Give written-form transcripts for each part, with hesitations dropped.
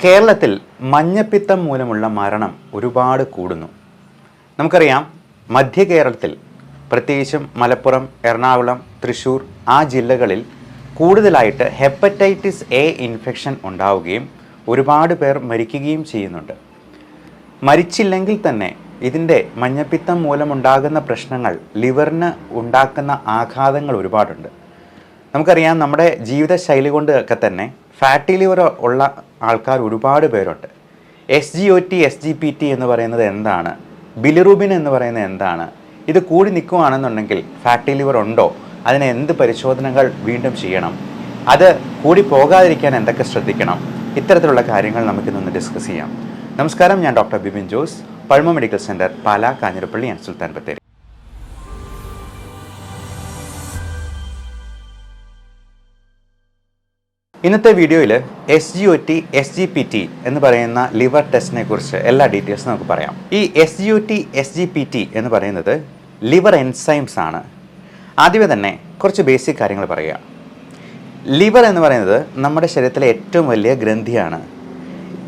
കേരളത്തിൽ മഞ്ഞപ്പിത്തം മൂലമുള്ള മരണം ഒരുപാട് കൂടുന്നു. നമുക്കറിയാം, മധ്യ കേരളത്തിൽ പ്രത്യേകിച്ചും മലപ്പുറം, എറണാകുളം, തൃശ്ശൂർ ആ ജില്ലകളിൽ കൂടുതലായിട്ട് ഹെപ്പറ്റൈറ്റിസ് എ ഇൻഫെക്ഷൻ ഉണ്ടാവുകയും ഒരുപാട് പേർ മരിക്കുകയും ചെയ്യുന്നുണ്ട്. മരിച്ചില്ലെങ്കിൽ തന്നെ ഇതിൻ്റെ മഞ്ഞപ്പിത്തം മൂലമുണ്ടാകുന്ന പ്രശ്നങ്ങൾ, ലിവറിന് ഉണ്ടാക്കുന്ന ആഘാതങ്ങൾ ഒരുപാടുണ്ട്. നമുക്കറിയാം, നമ്മുടെ ജീവിതശൈലി കൊണ്ട് ഒക്കെ തന്നെ ഫാറ്റി ലിവർ ഉള്ള ആൾക്കാർ ഒരുപാട് പേരുണ്ട്. SGOT, SGPT എന്ന് പറയുന്നത് എന്താണ്? ബിലിറൂബിൻ എന്ന് പറയുന്നത് എന്താണ്? ഇത് കൂടി നിൽക്കുകയാണെന്നുണ്ടെങ്കിൽ ഫാറ്റി ലിവർ ഉണ്ടോ? അതിന് എന്ത് പരിശോധനകൾ വീണ്ടും ചെയ്യണം? അത് കൂടി പോകാതിരിക്കാൻ എന്തൊക്കെ ശ്രദ്ധിക്കണം? ഇത്തരത്തിലുള്ള കാര്യങ്ങൾ നമുക്കിന്നൊന്ന് ഡിസ്കസ് ചെയ്യാം. നമസ്കാരം, ഞാൻ doctor Bipin Jose, Pazhama medical centre, Pala, Kanjirappally and Sultan Bathery. ഇന്നത്തെ വീഡിയോയിൽ SGOT, SGPT എന്ന് പറയുന്ന ലിവർ ടെസ്റ്റിനെ കുറിച്ച് എല്ലാ ഡീറ്റെയിൽസും നമുക്ക് പറയാം. ഈ SGOT, SGPT എന്ന് പറയുന്നത് ലിവർ എൻസൈംസ് ആണ്. ആദ്യമേ തന്നെ കുറച്ച് ബേസിക് കാര്യങ്ങൾ പറയുക. ലിവർ എന്ന് പറയുന്നത് നമ്മുടെ ശരീരത്തിലെ ഏറ്റവും വലിയ ഗ്രന്ഥിയാണ്.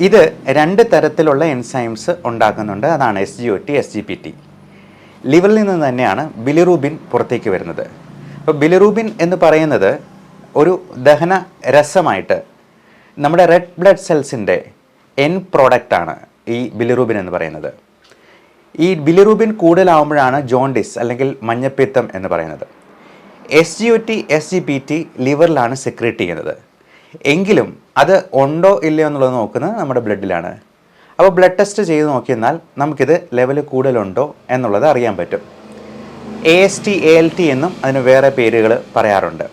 ഇത് രണ്ട് തരത്തിലുള്ള എൻസൈംസ് ഉണ്ടാക്കുന്നുണ്ട്. അതാണ് SGOT, SGPT. ലിവറിൽ നിന്ന് തന്നെയാണ് ബിലിറൂബിൻ പുറത്തേക്ക് വരുന്നത്. അപ്പോൾ ബിലിറൂബിൻ എന്ന് പറയുന്നത് ഒരു ദഹന രസമായിട്ട് നമ്മുടെ റെഡ് ബ്ലഡ് സെൽസിൻ്റെ പ്രോഡക്റ്റാണ് ഈ ബിലിറൂബിൻ എന്ന് പറയുന്നത്. ഈ ബിലിറൂബിൻ കൂടുതലാവുമ്പോഴാണ് ജോണ്ടിസ് അല്ലെങ്കിൽ മഞ്ഞപ്പിത്തം എന്ന് പറയുന്നത്. SGOT, SGPT ലിവറിലാണ് സെക്രീറ്റ് ചെയ്യുന്നത്. എങ്കിലും അത് ഉണ്ടോ ഇല്ലയോ എന്നുള്ളത് നോക്കുന്നത് നമ്മുടെ ബ്ലഡിലാണ്. അപ്പോൾ ബ്ലഡ് ടെസ്റ്റ് ചെയ്ത് നോക്കിയെന്നാൽ നമുക്കിത് ലെവൽ കൂടുതലുണ്ടോ എന്നുള്ളത് അറിയാൻ പറ്റും. AST, ALT എന്നും അതിന് വേറെ പേരുകൾ പറയാറുണ്ട്.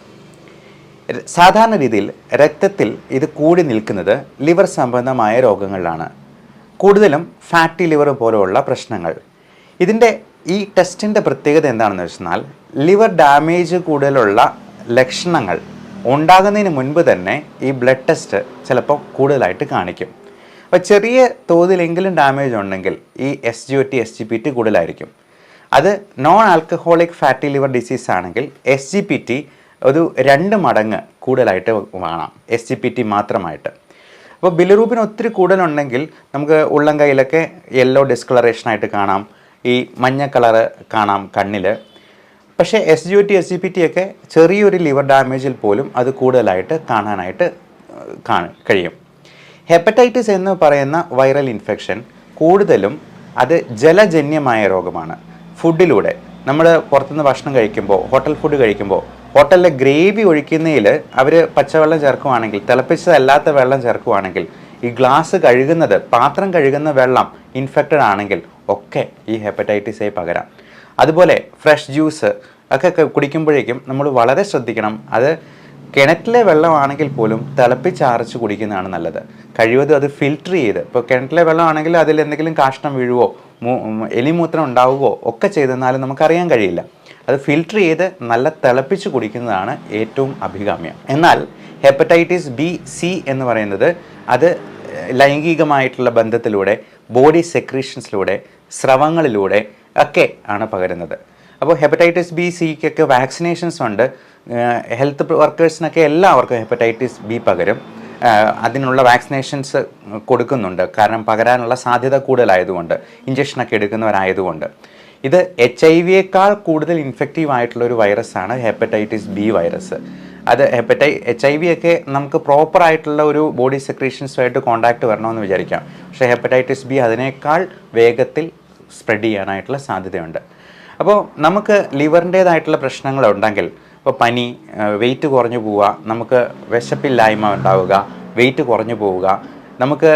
സാധാരണ രീതിയിൽ രക്തത്തിൽ ഇത് കൂടി നിൽക്കുന്നത് ലിവർ സംബന്ധമായ രോഗങ്ങളിലാണ്, കൂടുതലും ഫാറ്റി ലിവർ പോലെയുള്ള പ്രശ്നങ്ങൾ. ഇതിൻ്റെ ഈ ടെസ്റ്റിൻ്റെ പ്രത്യേകത എന്താണെന്ന് വെച്ചാൽ, ലിവർ ഡാമേജ് കൂടുതലുള്ള ലക്ഷണങ്ങൾ ഉണ്ടാകുന്നതിന് മുൻപ് തന്നെ ഈ ബ്ലഡ് ടെസ്റ്റ് ചിലപ്പോൾ കൂടുതലായിട്ട് കാണിക്കും. അപ്പോൾ ചെറിയ തോതിലെങ്കിലും ഡാമേജ് ഉണ്ടെങ്കിൽ ഈ SGOT, SGPT കൂടുതലായിരിക്കും. അത് non alcoholic fatty liver disease ആണെങ്കിൽ SGPT ഒരു 2 മടങ്ങ് കൂടുതലായിട്ട് വേണം SGPT മാത്രമായിട്ട്. അപ്പോൾ ബിലിറൂബിൻ ഒത്തിരി കൂടുതലുണ്ടെങ്കിൽ നമുക്ക് ഉള്ളം കൈയിലൊക്കെ യെല്ലോ ഡിസ്കളറേഷനായിട്ട് കാണാം, ഈ മഞ്ഞ കളറ് കാണാം കണ്ണിൽ. പക്ഷേ SGOT, SGPT ഒക്കെ ചെറിയൊരു ലിവർ ഡാമേജിൽ പോലും അത് കൂടുതലായിട്ട് കാണാനായിട്ട് കഴിയും. ഹെപ്പറ്റൈറ്റിസ് എന്ന് പറയുന്ന വൈറൽ ഇൻഫെക്ഷൻ കൂടുതലും അത് ജലജന്യമായ രോഗമാണ്. ഫുഡിലൂടെ നമ്മൾ പുറത്തുനിന്ന് ഭക്ഷണം കഴിക്കുമ്പോൾ, ഹോട്ടൽ ഫുഡ് കഴിക്കുമ്പോൾ, ഹോട്ടലിലെ ഗ്രേവി ഒഴിക്കുന്നതിൽ അവർ പച്ചവെള്ളം ചേർക്കുവാണെങ്കിൽ, തിളപ്പിച്ചതല്ലാത്ത വെള്ളം ചേർക്കുവാണെങ്കിൽ, ഈ ഗ്ലാസ് കഴുകുന്നത്, പാത്രം കഴുകുന്ന വെള്ളം ഇൻഫെക്റ്റഡ് ആണെങ്കിൽ ഒക്കെ ഈ ഹെപ്പറ്റൈറ്റിസ് എ പകരാം. അതുപോലെ ഫ്രഷ് ജ്യൂസ് ഒക്കെ കുടിക്കുമ്പോഴേക്കും നമ്മൾ വളരെ ശ്രദ്ധിക്കണം. അത് കിണറ്റിലെ വെള്ളമാണെങ്കിൽ പോലും തിളപ്പിച്ചാറിച്ച് കുടിക്കുന്നതാണ് നല്ലത്. കഴിവതും അത് ഫിൽറ്റർ ചെയ്ത്, ഇപ്പോൾ കിണറ്റിലെ വെള്ളമാണെങ്കിൽ അതിൽ എന്തെങ്കിലും കാഷ്ണം വീഴുവോ എലിമൂത്രം ഉണ്ടാവുകയോ ഒക്കെ ചെയ്തെന്നാലും നമുക്കറിയാൻ കഴിയില്ല. അത് ഫിൽറ്റർ ചെയ്ത് നല്ല തിളപ്പിച്ച് കുടിക്കുന്നതാണ് ഏറ്റവും അഭികാമ്യം. എന്നാൽ ഹെപ്പറ്റൈറ്റിസ് B, C എന്ന് പറയുന്നത് അത് ലൈംഗികമായിട്ടുള്ള ബന്ധത്തിലൂടെ, ബോഡി സെക്രീഷൻസിലൂടെ, സ്രവങ്ങളിലൂടെ ഒക്കെ ആണ് പകരുന്നത്. അപ്പോൾ ഹെപ്പറ്റൈറ്റിസ് B, Cക്കൊക്കെ വാക്സിനേഷൻസ് ഉണ്ട്. ഹെൽത്ത് വർക്കേഴ്സിനൊക്കെ എല്ലാവർക്കും ഹെപ്പറ്റൈറ്റിസ് B പകരും. അതിനുള്ള വാക്സിനേഷൻസ് കൊടുക്കുന്നുണ്ട്. കാരണം പകരാനുള്ള സാധ്യത കൂടുതലായതുകൊണ്ട്, ഇഞ്ചക്ഷനൊക്കെ എടുക്കുന്നവരായതുകൊണ്ട്. ഇത് HIV കൂടുതൽ ഇൻഫെക്റ്റീവ് ആയിട്ടുള്ളൊരു വൈറസാണ് ഹെപ്പറ്റൈറ്റിസ് B വൈറസ്. അത് HIV ഒക്കെ നമുക്ക് പ്രോപ്പറായിട്ടുള്ള ഒരു ബോഡി സെക്രീഷൻസുമായിട്ട് കോണ്ടാക്ട് വരണമെന്ന് വിചാരിക്കാം. പക്ഷേ ഹെപ്പറ്റൈറ്റിസ് B അതിനേക്കാൾ വേഗത്തിൽ സ്പ്രെഡ് ചെയ്യാനായിട്ടുള്ള സാധ്യതയുണ്ട്. അപ്പോൾ നമുക്ക് ലിവറിൻ്റേതായിട്ടുള്ള പ്രശ്നങ്ങളുണ്ടെങ്കിൽ, ഇപ്പോൾ പനി, വെയിറ്റ് കുറഞ്ഞു പോവുക, നമുക്ക് വിശപ്പില്ലായ്മ ഉണ്ടാവുക, വെയിറ്റ് കുറഞ്ഞു പോവുക, നമുക്ക്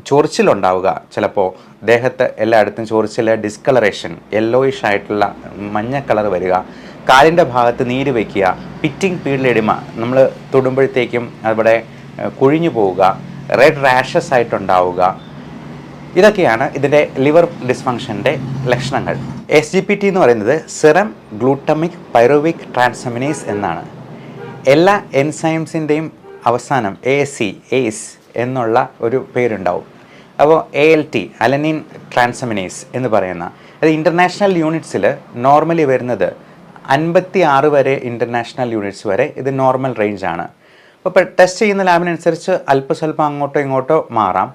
ചൊറിച്ചിലുണ്ടാവുക, ചിലപ്പോൾ ദേഹത്ത് എല്ലായിടത്തും ചൊറിച്ചിൽ, ഡിസ്കളറേഷൻ, യെല്ലോയിഷ് ആയിട്ടുള്ള മഞ്ഞ കളർ വരിക, കാലിൻ്റെ ഭാഗത്ത് നീര് വയ്ക്കുക, പിറ്റിംഗ് പീഡിലെഡിമ, നമ്മൾ തൊടുമ്പോഴത്തേക്കും അവിടെ കുഴിഞ്ഞു പോവുക, റെഡ് റാഷസ് ആയിട്ടുണ്ടാവുക, ഇതൊക്കെയാണ് ഇതിൻ്റെ ലിവർ ഡിസ്ഫങ്ഷൻ്റെ ലക്ഷണങ്ങൾ. SGPT എന്ന് പറയുന്നത് സെറം ഗ്ലൂട്ടമിക് പൈറുവിക് ട്രാൻസാമിനേസ് എന്നാണ്. എല്ലാ എൻസൈംസിൻ്റെയും അവസാനം ACE എന്നുള്ള ഒരു പേരുണ്ടാവും. അപ്പോൾ ALT, അലനിൻ ട്രാൻസാമിനേസ് എന്ന് പറയുന്ന, അത് ഇൻ്റർനാഷണൽ യൂണിറ്റ്സിൽ നോർമലി വരുന്നത് 56 വരെ, ഇൻ്റർനാഷണൽ യൂണിറ്റ്സ് വരെ ഇത് നോർമൽ റേഞ്ചാണ്. അപ്പോൾ ടെസ്റ്റ് ചെയ്യുന്ന ലാബിനനുസരിച്ച് അല്പസ്വല്പം അങ്ങോട്ടോ ഇങ്ങോട്ടോ മാറാം.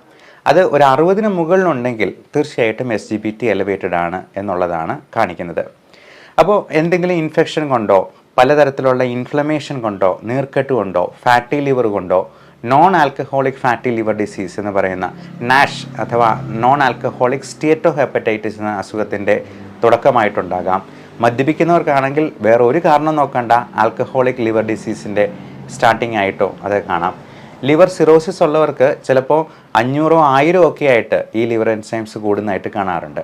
അത് ഒരു 60-ന് മുകളിലുണ്ടെങ്കിൽ തീർച്ചയായിട്ടും SGPT എലിവേറ്റഡ് ആണ് എന്നുള്ളതാണ് കാണിക്കുന്നത്. അപ്പോൾ എന്തെങ്കിലും ഇൻഫെക്ഷൻ കൊണ്ടോ പലതരത്തിലുള്ള ഇൻഫ്ലമേഷൻ കൊണ്ടോ നീർക്കെട്ട് കൊണ്ടോ ഫാറ്റി ലിവർ കൊണ്ടോ non alcoholic fatty liver disease എന്ന് പറയുന്ന നാഷ് അഥവാ നോൺ ആൽക്കഹോളിക് സ്റ്റേറ്റോ ഹെപ്പറ്റൈറ്റിസ് എന്ന അസുഖത്തിൻ്റെ തുടക്കമായിട്ടുണ്ടാകാം. മദ്യപിക്കുന്നവർക്കാണെങ്കിൽ വേറെ ഒരു കാരണം നോക്കണ്ട, ആൽക്കഹോളിക് ലിവർ ഡിസീസിൻ്റെ സ്റ്റാർട്ടിംഗ് ആയിട്ടോ അത് കാണാം. ലിവർ സിറോസിസ് ഉള്ളവർക്ക് ചിലപ്പോൾ 500 1000 ഒക്കെ ആയിട്ട് ഈ ലിവർ എൻസൈംസ് കൂടുന്നതായിട്ട് കാണാറുണ്ട്.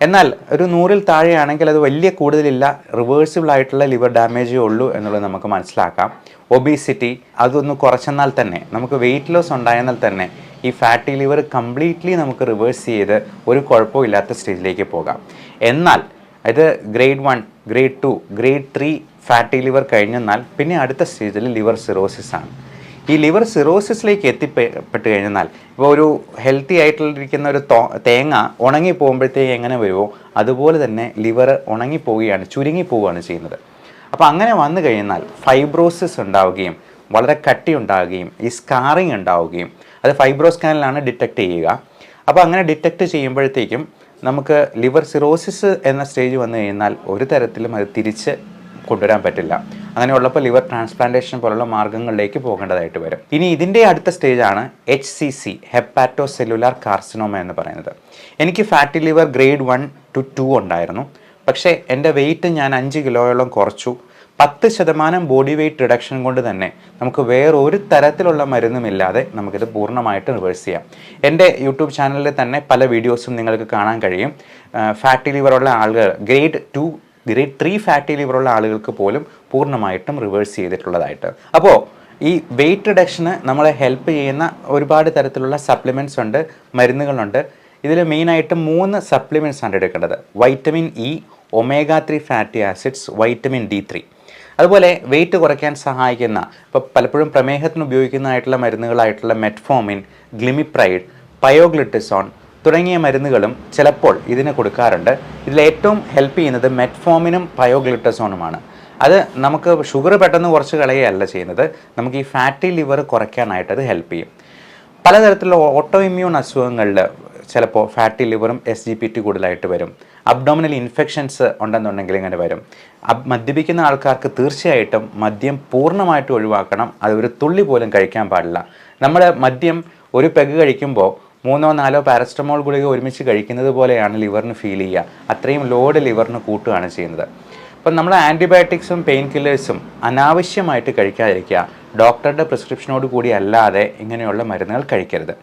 എന്നാൽ ഒരു 100-ൽ താഴെയാണെങ്കിൽ അത് വലിയ കൂടുതലില്ല, റിവേഴ്സിബിൾ ആയിട്ടുള്ള ലിവർ ഡാമേജേ ഉള്ളൂ എന്നുള്ളത് നമുക്ക് മനസ്സിലാക്കാം. ഒബീസിറ്റി അതൊന്ന് കുറച്ചെന്നാൽ തന്നെ, നമുക്ക് വെയിറ്റ് ലോസ് ഉണ്ടായെന്നാൽ തന്നെ ഈ ഫാറ്റി ലിവർ കംപ്ലീറ്റ്ലി നമുക്ക് റിവേഴ്സ് ചെയ്ത് ഒരു കുഴപ്പമില്ലാത്ത സ്റ്റേജിലേക്ക് പോകാം. എന്നാൽ ഇത് grade 1, grade 2, grade 3 fatty liver കഴിഞ്ഞെന്നാൽ പിന്നെ അടുത്ത സ്റ്റേജിൽ ലിവർ സിറോസിസ് ആണ്. ഈ ലിവർ സിറോസിസിലേക്ക് എത്തിപ്പെട്ട് കഴിഞ്ഞാൽ ഇപ്പോൾ ഒരു ഹെൽത്തി ആയിട്ടിരിക്കുന്ന ഒരു തേങ്ങ ഉണങ്ങി പോകുമ്പോഴത്തേക്ക് എങ്ങനെ വരുമോ അതുപോലെ തന്നെ ലിവർ ഉണങ്ങിപ്പോവുകയാണ്, ചുരുങ്ങിപ്പോവുകയാണ് ചെയ്യുന്നത്. അപ്പോൾ അങ്ങനെ വന്നു കഴിഞ്ഞാൽ ഫൈബ്രോസിസ് ഉണ്ടാവുകയും വളരെ കട്ടി ഉണ്ടാവുകയും ഈ സ്കാറിങ് ഉണ്ടാവുകയും അത് ഫൈബ്രോസ്കാനിലാണ് ഡിറ്റക്റ്റ് ചെയ്യുക. അപ്പോൾ അങ്ങനെ ഡിറ്റക്റ്റ് ചെയ്യുമ്പോഴത്തേക്കും നമുക്ക് ലിവർ സിറോസിസ് എന്ന സ്റ്റേജ് വന്നു കഴിഞ്ഞാൽ ഒരു തരത്തിലും അത് തിരിച്ച് കൊണ്ടുവരാൻ പറ്റില്ല. അങ്ങനെയുള്ളപ്പോൾ ലിവർ ട്രാൻസ്പ്ലാന്റേഷൻ പോലുള്ള മാർഗ്ഗങ്ങളിലേക്ക് പോകേണ്ടതായിട്ട് വരും. ഇനി ഇതിൻ്റെ അടുത്ത സ്റ്റേജാണ് HCC, ഹെപ്പാറ്റോ സെല്ലുലാർ കാർസിനോമ എന്ന് പറയുന്നത്. എനിക്ക് ഫാറ്റി ലിവർ ഗ്രേഡ് 1 to 2 ഉണ്ടായിരുന്നു. പക്ഷേ എൻ്റെ വെയിറ്റ് ഞാൻ 5 കിലോയോളം കുറച്ചു. 10% ബോഡി വെയ്റ്റ് റിഡക്ഷൻ കൊണ്ട് തന്നെ നമുക്ക് വേറൊരു തരത്തിലുള്ള മരുന്നുമില്ലാതെ നമുക്കിത് പൂർണ്ണമായിട്ട് റിവേഴ്സ് ചെയ്യാം. എൻ്റെ യൂട്യൂബ് ചാനലിൽ തന്നെ പല വീഡിയോസും നിങ്ങൾക്ക് കാണാൻ കഴിയും. ഫാറ്റി ലിവറുള്ള ആളുകൾ ഗ്രേഡ് 2, ഗ്രേഡ് 3 ഫാറ്റി ലിവറുള്ള ആളുകൾക്ക് പോലും പൂർണ്ണമായിട്ടും റിവേഴ്സ് ചെയ്തിട്ടുള്ളതായിട്ട്. അപ്പോൾ ഈ വെയിറ്റ് റിഡക്ഷന് നമ്മളെ ഹെൽപ്പ് ചെയ്യുന്ന ഒരുപാട് തരത്തിലുള്ള സപ്ലിമെൻറ്റ്സ് ഉണ്ട്, മരുന്നുകളുണ്ട്. ഇതിൽ മെയിനായിട്ട് 3 സപ്ലിമെൻറ്റ്സ് ആണ് എടുക്കേണ്ടത്. Vitamin E, omega-3 fatty acids, vitamin D3. അതുപോലെ വെയിറ്റ് കുറയ്ക്കാൻ സഹായിക്കുന്ന ഇപ്പോൾ പലപ്പോഴും പ്രമേഹത്തിന് ഉപയോഗിക്കുന്നതായിട്ടുള്ള മരുന്നുകളായിട്ടുള്ള മെറ്റ്ഫോമിൻ, ഗ്ലിമിപ്രൈഡ്, പയോഗ്ലിറ്റിസോൺ തുടങ്ങിയ മരുന്നുകളും ചിലപ്പോൾ ഇതിന് കൊടുക്കാറുണ്ട്. ഇതിലേറ്റവും ഹെൽപ്പ് ചെയ്യുന്നത് മെറ്റ്ഫോമിനും പയോഗ്ലിറ്റസോണുമാണ്. അത് നമുക്ക് ഷുഗർ പെട്ടെന്ന് കുറച്ച് കളയുകയല്ല ചെയ്യുന്നത്, നമുക്ക് ഈ ഫാറ്റി ലിവർ കുറയ്ക്കാനായിട്ട് അത് ഹെൽപ്പ് ചെയ്യും. പലതരത്തിലുള്ള ഓട്ടോ ഇമ്മ്യൂൺ അസുഖങ്ങളിൽ ചിലപ്പോൾ ഫാറ്റി ലിവറും SGPT കൂടുതലായിട്ട് വരും. അബ്ഡോമിനൽ ഇൻഫെക്ഷൻസ് ഉണ്ടെന്നുണ്ടെങ്കിൽ ഇങ്ങനെ വരും. മദ്യപിക്കുന്ന ആൾക്കാർക്ക് തീർച്ചയായിട്ടും മദ്യം പൂർണ്ണമായിട്ട് ഒഴിവാക്കണം. അത് ഒരു തുള്ളി പോലും കഴിക്കാൻ പാടില്ല. നമ്മൾ മദ്യം ഒരു പെഗ് കഴിക്കുമ്പോൾ 3 or 4 പാരസ്റ്റമോൾ ഗുളിക ഒരുമിച്ച് കഴിക്കുന്നത് പോലെയാണ് ലിവറിന് ഫീൽ ചെയ്യുക. അത്രയും ലോഡ് ലിവറിന് കൂട്ടുകയാണ് ചെയ്യുന്നത്. അപ്പം നമ്മൾ ആൻറ്റിബയോട്ടിക്സും പെയിൻ കില്ലേഴ്സും അനാവശ്യമായിട്ട് കഴിക്കാതിരിക്കുക. ഡോക്ടറുടെ പ്രിസ്ക്രിപ്ഷനോട് കൂടി അല്ലാതെ ഇങ്ങനെയുള്ള മരുന്നുകൾ കഴിക്കരുത്.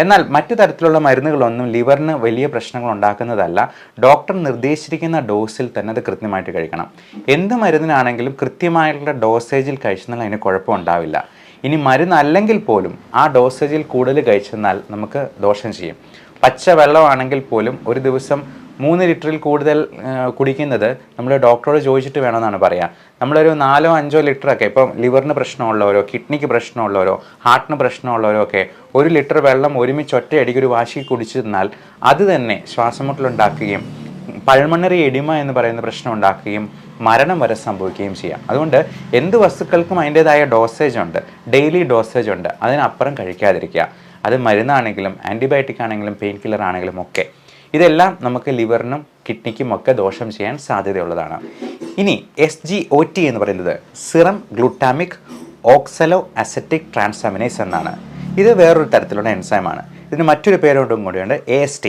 എന്നാൽ മറ്റു തരത്തിലുള്ള മരുന്നുകളൊന്നും ലിവറിന് വലിയ പ്രശ്നങ്ങൾ ഉണ്ടാക്കുന്നതല്ല. ഡോക്ടർ നിർദ്ദേശിച്ചിരിക്കുന്ന ഡോസിൽ തന്നെ അത് കൃത്യമായിട്ട് കഴിക്കണം. എന്ത് മരുന്നിനാണെങ്കിലും കൃത്യമായിട്ടുള്ള ഡോസേജിൽ കഴിച്ചെന്നാൽ അതിന് കുഴപ്പമുണ്ടാവില്ല. ഇനി മരുന്നല്ലെങ്കിൽ പോലും ആ ഡോസേജിൽ കൂടുതൽ കഴിച്ചെന്നാൽ നമുക്ക് ദോഷം ചെയ്യും. പച്ച വെള്ളമാണെങ്കിൽ പോലും ഒരു ദിവസം 3 ലിറ്ററിൽ കൂടുതൽ കുടിക്കുന്നത് നമ്മൾ ഡോക്ടറോട് ചോദിച്ചിട്ട് വേണമെന്നാണ് പറയുക. നമ്മളൊരു 4 or 5 ലിറ്ററൊക്കെ ഇപ്പം ലിവറിന് പ്രശ്നമുള്ളവരോ കിഡ്നിക്ക് പ്രശ്നമുള്ളവരോ ഹാർട്ടിന് പ്രശ്നമുള്ളവരോ ഒക്കെ 1 ലിറ്റർ വെള്ളം ഒരുമിച്ച് ഒറ്റയടിക്ക് ഒരു വാശി കുടിച്ചിരുന്നാൽ അത് തന്നെ ശ്വാസമുട്ടലുണ്ടാക്കുകയും പൾമണറി എഡിമ എന്ന് പറയുന്ന പ്രശ്നം ഉണ്ടാക്കുകയും മരണം വരെ സംഭവിക്കുകയും ചെയ്യാം. അതുകൊണ്ട് എന്ത് വസ്തുക്കൾക്കും അതിൻ്റേതായ ഡോസേജ് ഉണ്ട്, ഡെയിലി ഡോസേജ് ഉണ്ട്. അതിനപ്പുറം കഴിക്കാതിരിക്കുക. അത് മരുന്നാണെങ്കിലും ആൻറ്റിബയോട്ടിക് ആണെങ്കിലും പെയിൻ കില്ലർ ആണെങ്കിലും ഒക്കെ. ഇതെല്ലാം നമുക്ക് ലിവറിനും കിഡ്നിക്കും ഒക്കെ ദോഷം ചെയ്യാൻ സാധ്യതയുള്ളതാണ്. ഇനി SGOT എന്ന് പറയുന്നത് സിറം ഗ്ലൂട്ടാമിക് ഓക്സലോ അസറ്റിക് ട്രാൻസാമിനേസ് എന്നാണ്. ഇത് വേറൊരു തരത്തിലുള്ള എൻസൈമാണ്. ഇതിന് മറ്റൊരു പേരോടും കൂടിയുണ്ട്, AST,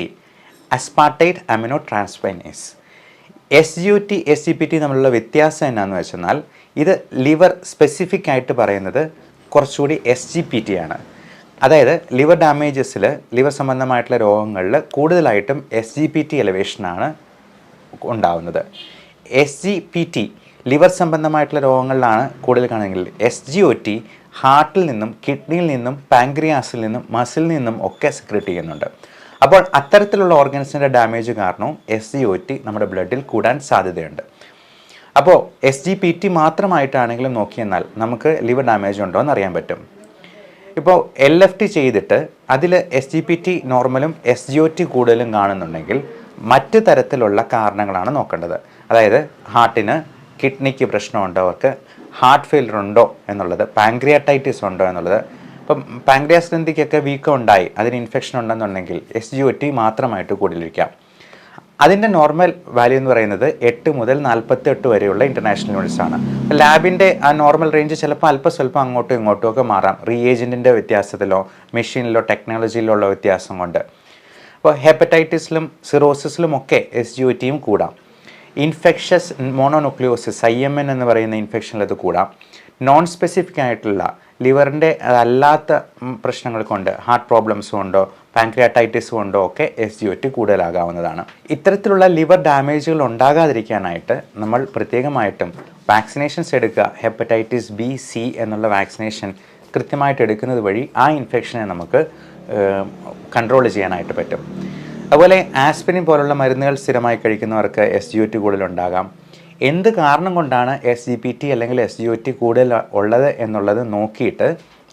aspartate amino transaminase. SGOT SGPT തമ്മിലുള്ള വ്യത്യാസം എന്നാന്ന് വെച്ചെന്നാൽ ഇത് ലിവർ സ്പെസിഫിക് ആയിട്ട് പറയുന്നത് കുറച്ചുകൂടി SGPT ആണ്. അതായത് ലിവർ ഡാമേജസിൽ ലിവർ സംബന്ധമായിട്ടുള്ള രോഗങ്ങളിൽ കൂടുതലായിട്ടും SGPT എലവേഷനാണ് ഉണ്ടാവുന്നത്. SGPT ലിവർ സംബന്ധമായിട്ടുള്ള രോഗങ്ങളിലാണ് കൂടുതൽ കാണുമെങ്കിൽ SGOT ഹാർട്ടിൽ നിന്നും കിഡ്നിയിൽ നിന്നും പാങ്ക്രിയാസിൽ നിന്നും മസിൽ നിന്നും ഒക്കെ സെക്രറ്റ് ചെയ്യുന്നുണ്ട്. അപ്പോൾ അത്തരത്തിലുള്ള ഓർഗൻസിൻ്റെ ഡാമേജ് കാരണവും SGOT നമ്മുടെ ബ്ലഡിൽ കൂടാൻ സാധ്യതയുണ്ട്. അപ്പോൾ SGPT മാത്രമായിട്ടാണെങ്കിലും നോക്കിയെന്നാൽ നമുക്ക് ലിവർ ഡാമേജ് ഉണ്ടോ എന്ന് അറിയാൻ പറ്റും. ഇപ്പോൾ LFT ചെയ്തിട്ട് അതിൽ SGPT നോർമലും SGOT കൂടുതലും കാണുന്നുണ്ടെങ്കിൽ മറ്റ് തരത്തിലുള്ള കാരണങ്ങളാണ് നോക്കേണ്ടത്. അതായത് ഹാർട്ടിന് കിഡ്നിക്ക് പ്രശ്നമുണ്ടവർക്ക് ഹാർട്ട് ഫെയിലർ ഉണ്ടോ എന്നുള്ളത്, പാങ്ക്രിയാറ്റൈറ്റിസ് ഉണ്ടോ എന്നുള്ളത്. ഇപ്പം പാങ്ക്രിയാസ് ഗ്രന്ഥിക്കൊക്കെ വീക്കം ഉണ്ടായി, അതിന് ഇൻഫെക്ഷൻ ഉണ്ടെന്നുണ്ടെങ്കിൽ SGOT മാത്രമായിട്ട് കൂടുതലിരിക്കാം. അതിൻ്റെ നോർമൽ വാല്യൂ എന്ന് പറയുന്നത് 8 മുതൽ 48 വരെയുള്ള ഇൻ്റർനാഷണൽ യൂണിറ്റ്സ് ആണ്. ലാബിൻ്റെ ആ നോർമൽ റേഞ്ച് ചിലപ്പോൾ അല്പം അങ്ങോട്ടും ഇങ്ങോട്ടും ഒക്കെ മാറാം, റിയേജൻറ്റിൻ്റെ വ്യത്യാസത്തിലോ മെഷീനിലോ ടെക്നോളജിയിലോ ഉള്ള വ്യത്യാസം കൊണ്ട്. അപ്പോൾ ഹെപ്പറ്റൈറ്റിസിലും സിറോസിസിലും ഒക്കെ SGOTയും കൂടാം. ഇൻഫെക്ഷസ് മോണോന്യൂക്ലിയോസിസ് IMN എന്ന് പറയുന്ന ഇൻഫെക്ഷനിൽ അത് കൂടാം. നോൺ സ്പെസിഫിക് ആയിട്ടുള്ള ലിവറിൻ്റെ അല്ലാത്ത പ്രശ്നങ്ങൾ കൊണ്ട്, ഹാർട്ട് പ്രോബ്ലംസ് കൊണ്ടോ പാങ്ക്രിയാറ്റൈറ്റിസ് കൊണ്ടോ ഒക്കെ SGOT കൂടുതലാകാവുന്നതാണ്. ഇത്തരത്തിലുള്ള ലിവർ ഡാമേജുകൾ ഉണ്ടാകാതിരിക്കാനായിട്ട് നമ്മൾ പ്രത്യേകമായിട്ടും വാക്സിനേഷൻസ് എടുക്കുക. ഹെപ്പറ്റൈറ്റിസ് B, C എന്നുള്ള വാക്സിനേഷൻ കൃത്യമായിട്ട് എടുക്കുന്നത് വഴി ആ ഇൻഫെക്ഷനെ നമുക്ക് കൺട്രോൾ ചെയ്യാനായിട്ട് പറ്റും. അതുപോലെ ആസ്പിരിൻ പോലുള്ള മരുന്നുകൾ സ്ഥിരമായി കഴിക്കുന്നവർക്ക് SGOT കൂടുതലുണ്ടാകാം. എന്ത് കാരണം കൊണ്ടാണ് SGPT അല്ലെങ്കിൽ SGOT കൂടുതൽ ഉള്ളത് എന്നുള്ളത് നോക്കിയിട്ട്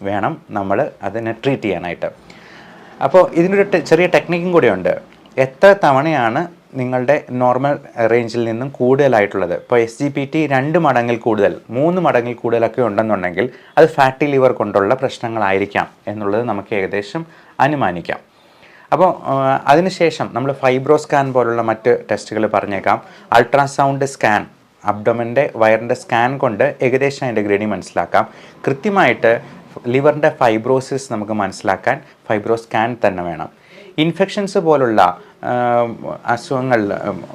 വേണം നമ്മൾ അതിനെ ട്രീറ്റ് ചെയ്യാനായിട്ട്. അപ്പോൾ ഇതിനൊരു ചെറിയ ടെക്നിക്കും കൂടിയുണ്ട്. എത്ര തവണയാണ് നിങ്ങളുടെ നോർമൽ റേഞ്ചിൽ നിന്നും കൂടുതലായിട്ടുള്ളത്? ഇപ്പോൾ SGPT 2 മടങ്ങിൽ കൂടുതൽ, 3 മടങ്ങിൽ കൂടുതലൊക്കെ ഉണ്ടെന്നുണ്ടെങ്കിൽ അത് ഫാറ്റി ലിവർ കൊണ്ടുള്ള പ്രശ്നങ്ങളായിരിക്കാം എന്നുള്ളത് നമുക്ക് ഏകദേശം അനുമാനിക്കാം. അപ്പോൾ അതിനുശേഷം നമ്മൾ ഫൈബ്രോ സ്കാൻ പോലുള്ള മറ്റ് ടെസ്റ്റുകൾ പറഞ്ഞേക്കാം. അൾട്രാസൗണ്ട് സ്കാൻ, അബ്ഡോമൻ്റെ വയറിൻ്റെ സ്കാൻ കൊണ്ട് ഏകദേശം അതിൻ്റെ ഗ്രേഡിങ് മനസ്സിലാക്കാം. കൃത്യമായിട്ട് ലിവറിൻ്റെ ഫൈബ്രോസിസ് നമുക്ക് മനസ്സിലാക്കാൻ ഫൈബ്രോ സ്കാൻ തന്നെ വേണം. ഇൻഫെക്ഷൻസ് പോലുള്ള അസുഖങ്ങൾ,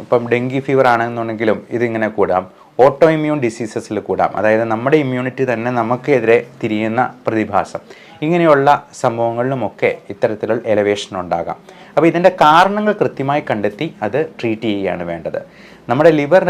ഇപ്പം ഡെങ്കി ഫീവർ ആണെന്നുണ്ടെങ്കിലും ഇതിങ്ങനെ കൂടാം. ഓട്ടോ ഇമ്മ്യൂൺ ഡിസീസസിൽ കൂടാം, അതായത് നമ്മുടെ ഇമ്മ്യൂണിറ്റി തന്നെ നമുക്കെതിരെ തിരിയുന്ന പ്രതിഭാസം. ഇങ്ങനെയുള്ള സംഭവങ്ങളിലുമൊക്കെ ഇത്തരത്തിലുള്ള എലവേഷൻ ഉണ്ടാകാം. അപ്പോൾ ഇതിൻ്റെ കാരണങ്ങൾ കൃത്യമായി കണ്ടെത്തി അത് ട്രീറ്റ് ചെയ്യുകയാണ് വേണ്ടത്. നമ്മുടെ ലിവർ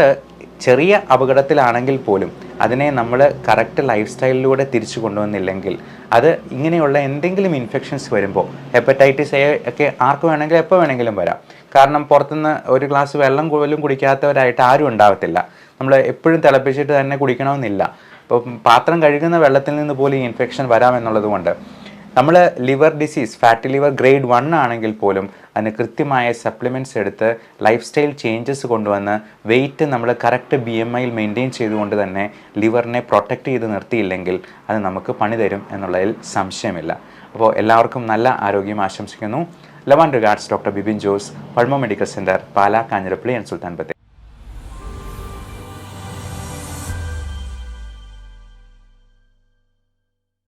ചെറിയ അപകടത്തിലാണെങ്കിൽ പോലും അതിനെ നമ്മൾ കറക്റ്റ് ലൈഫ് സ്റ്റൈലിലൂടെ തിരിച്ചു കൊണ്ടുവന്നില്ലെങ്കിൽ അത് ഇങ്ങനെയുള്ള എന്തെങ്കിലും ഇൻഫെക്ഷൻസ് വരുമ്പോൾ, ഹെപ്പറ്റൈറ്റിസ് A ഒക്കെ ആർക്ക് വേണമെങ്കിലും എപ്പോൾ വേണമെങ്കിലും വരാം. കാരണം പുറത്തുനിന്ന് ഒരു ഗ്ലാസ് വെള്ളം പോലും കുടിക്കാത്തവരായിട്ട് ആരും ഉണ്ടാവത്തില്ല. നമ്മൾ എപ്പോഴും തിളപ്പിച്ചിട്ട് തന്നെ കുടിക്കണമെന്നില്ല. ഇപ്പോൾ പാത്രം കഴുകുന്ന വെള്ളത്തിൽ നിന്ന് പോലും ഈ ഇൻഫെക്ഷൻ വരാമെന്നുള്ളത് കൊണ്ട് നമ്മൾ liver disease, fatty liver grade 1 ആണെങ്കിൽ പോലും അതിന് കൃത്യമായ സപ്ലിമെൻറ്റ്സ് എടുത്ത് ലൈഫ് സ്റ്റൈൽ ചേഞ്ചസ് കൊണ്ടുവന്ന് വെയിറ്റ് നമ്മൾ കറക്റ്റ് BMIയിൽ മെയിൻറ്റെയിൻ ചെയ്തുകൊണ്ട് തന്നെ ലിവറിനെ പ്രൊട്ടക്റ്റ് ചെയ്ത് നിർത്തിയില്ലെങ്കിൽ അത് നമുക്ക് പണി തരും എന്നുള്ളതിൽ സംശയമില്ല. അപ്പോൾ എല്ലാവർക്കും നല്ല ആരോഗ്യം ആശംസിക്കുന്നു. Love and regards, doctor Bibin Jose, pulmo medical centre, Pala, Kanjirappally and Sultan Bathery.